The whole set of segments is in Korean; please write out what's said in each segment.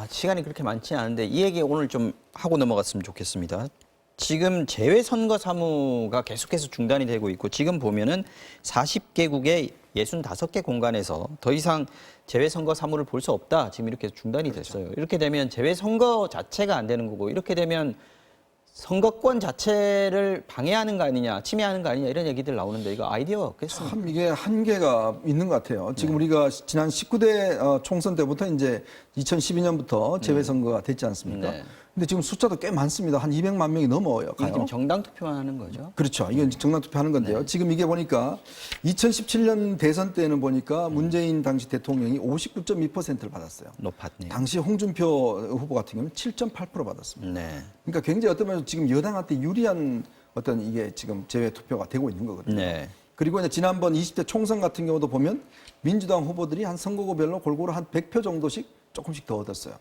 시간이 그렇게 많지 않은데 이 얘기 오늘 좀 하고 넘어갔으면 좋겠습니다. 지금 재외선거 사무가 계속해서 중단이 되고 있고 지금 보면은 40개국의 65개 공간에서 더 이상 재외선거 사무를 볼 수 없다. 지금 이렇게 중단이 됐어요. 이렇게 되면 재외선거 자체가 안 되는 거고 이렇게 되면 선거권 자체를 방해하는 거 아니냐, 침해하는 거 아니냐 이런 얘기들 나오는데 이거 아이디어가 없겠습니까? 참 이게 한계가 있는 것 같아요. 지금 우리가 지난 19대 총선 때부터 이제 2012년부터 재외선거가 됐지 않습니까? 네. 근데 지금 숫자도 꽤 많습니다. 한 200만 명이 넘어요. 이게 지금 정당 투표만 하는 거죠? 그렇죠. 이건 정당 투표하는 건데요. 지금 이게 보니까 2017년 대선 때는 보니까 문재인 당시 대통령이 59.2%를 받았어요. 높았네요. 당시 홍준표 후보 같은 경우는 7.8% 받았습니다. 네. 그러니까 굉장히 어떤 면에서 지금 여당한테 유리한 어떤 이게 지금 재외 투표가 되고 있는 거거든요. 네. 그리고 이제 지난번 20대 총선 같은 경우도 보면 민주당 후보들이 한 선거구별로 골고루 한 100표 정도씩 조금씩 더 얻었어요.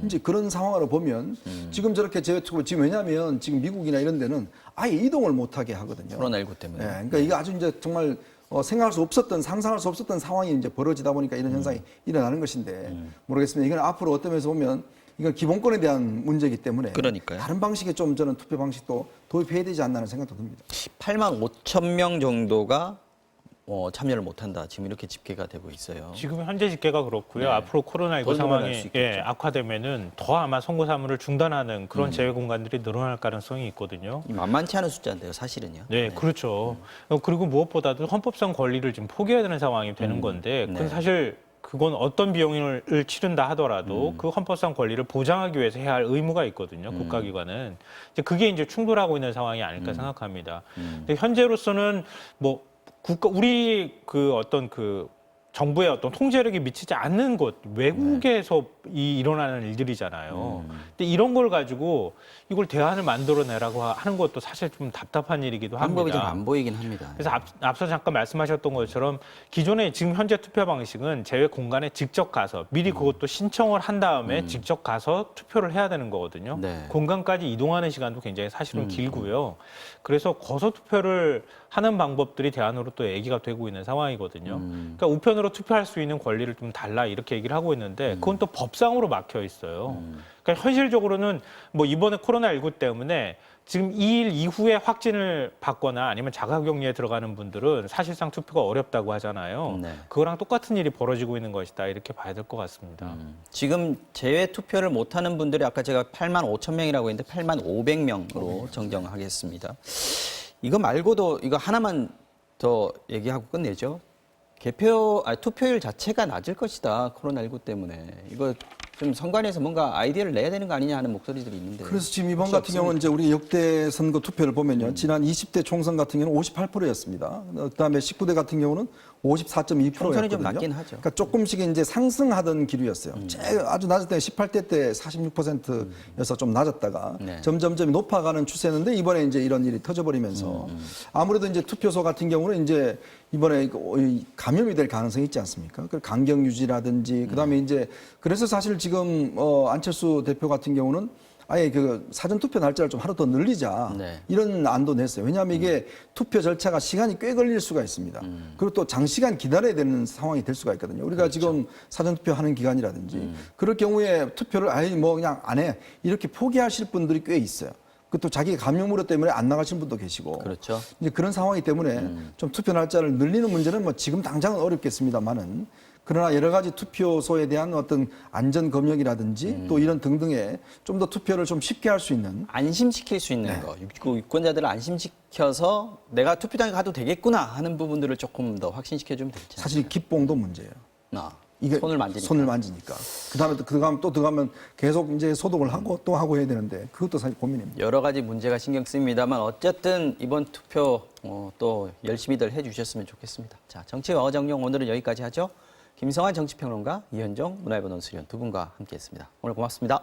이제 그런 상황으로 보면 지금 저렇게 재외 투표 지금 왜냐하면 지금 미국이나 이런 데는 아예 이동을 못하게 하거든요. 코로나19 때문에. 네, 그러니까 이게 아주 이제 정말 생각할 수 없었던 상상할 수 없었던 상황이 이제 벌어지다 보니까 이런 현상이 일어나는 것인데 모르겠습니다. 이건 앞으로 어떤 면에서 보면 이건 기본권에 대한 문제이기 때문에 그러니까요. 다른 방식의 좀 저는 투표 방식도 도입해야 되지 않나는 생각도 듭니다. 8만 5천 명 정도가 참여를 못한다. 지금 이렇게 집계가 되고 있어요. 지금 현재 집계가 그렇고요. 네. 앞으로 더 코로나19 늘어날 수 상황이 있겠죠. 악화되면은 더 아마 선거 사무를 중단하는 그런 재외 공간들이 늘어날 가능성이 있거든요. 만만치 않은 숫자인데요, 사실은요. 네, 그렇죠. 그리고 무엇보다도 헌법상 권리를 지금 포기해야 되는 상황이 되는 건데, 그건 네. 사실 그건 어떤 비용을 치른다 하더라도 그 헌법상 권리를 보장하기 위해서 해야 할 의무가 있거든요, 국가기관은. 이제 그게 이제 충돌하고 있는 상황이 아닐까 생각합니다. 근데 현재로서는 뭐 우리 그 어떤 그 정부의 어떤 통제력이 미치지 않는 곳, 외국에서 일어나는 일들이잖아요. 근데 이런 걸 가지고 이걸 대안을 만들어내라고 하는 것도 사실 좀 답답한 일이기도 합니다. 방법이 좀 안 보이긴 합니다. 그래서 앞서 잠깐 말씀하셨던 것처럼 기존의 지금 현재 투표 방식은 재외 공간에 직접 가서 미리 그것도 신청을 한 다음에 직접 가서 투표를 해야 되는 거거든요. 네. 공간까지 이동하는 시간도 굉장히 사실은 길고요. 그래서 거소 투표를 하는 방법들이 대안으로 또 얘기가 되고 있는 상황이거든요. 그러니까 우편으로 투표할 수 있는 권리를 좀 달라 이렇게 얘기를 하고 있는데 그건 또 법상으로 막혀 있어요. 그러니까 현실적으로는 뭐 이번에 코로나19 때문에 지금 2일 이후에 확진을 받거나 아니면 자가격리에 들어가는 분들은 사실상 투표가 어렵다고 하잖아요. 네. 그거랑 똑같은 일이 벌어지고 있는 것이다 이렇게 봐야 될 것 같습니다. 지금 재외 투표를 못하는 분들이 아까 제가 8만 5천 명이라고 했는데 8만 500명으로 정정하겠습니다. 이거 말고도 이거 하나만 더 얘기하고 끝내죠. 투표율 자체가 낮을 것이다. 코로나19 때문에. 이거 좀 선관위에서 뭔가 아이디어를 내야 되는 거 아니냐 하는 목소리들이 있는데. 그래서 지금 이번 같은 경우는 이제 우리 역대 선거 투표를 보면요. 지난 20대 총선 같은 경우는 58%였습니다. 그다음에 19대 같은 경우는 54.2%였거든요. 총선이 좀 낮긴 하죠. 그러니까 조금씩 이제 상승하던 기류였어요. 아주 낮을 때 18대 때 46%여서 좀 낮았다가 네. 점점점 높아가는 추세였는데 이번에 이제 이런 일이 터져버리면서 아무래도 이제 투표소 같은 경우는 이제 이번에 감염이 될 가능성이 있지 않습니까? 그 간격 유지라든지 그다음에 이제 그래서 사실 지금 안철수 대표 같은 경우는 아예 그 사전 투표 날짜를 좀 하루 더 늘리자 네. 이런 안도 냈어요. 왜냐하면 이게 투표 절차가 시간이 꽤 걸릴 수가 있습니다. 그리고 또 장시간 기다려야 되는 상황이 될 수가 있거든요. 우리가 지금 사전 투표하는 기간이라든지 그럴 경우에 투표를 아예 뭐 그냥 안 해 이렇게 포기하실 분들이 꽤 있어요. 그것도 자기 감염 우려 때문에 안 나가신 분도 계시고. 그렇죠. 이제 그런 상황이기 때문에 좀 투표 날짜를 늘리는 문제는 뭐 지금 당장은 어렵겠습니다만은 그러나 여러 가지 투표소에 대한 어떤 안전 검역이라든지 또 이런 등등의 좀 더 투표를 좀 쉽게 할 수 있는 안심시킬 수 있는 거. 유권자들을 안심시켜서 내가 투표장에 가도 되겠구나 하는 부분들을 조금 더 확신시켜주면 되지 않을까요? 사실 기봉도 문제예요. 이게 손을 만지니까. 손을 만지니까. 그다음에 또 들어가면 계속 이제 소독을 하고 또 하고 해야 되는데 그것도 사실 고민입니다. 여러 가지 문제가 신경 쓰입니다만 어쨌든 이번 투표 또 열심히들 해주셨으면 좋겠습니다. 자, 정치와 어정용 오늘은 여기까지 하죠. 김성환 정치평론가, 이현정 문화일보 논술위원 두 분과 함께했습니다. 오늘 고맙습니다.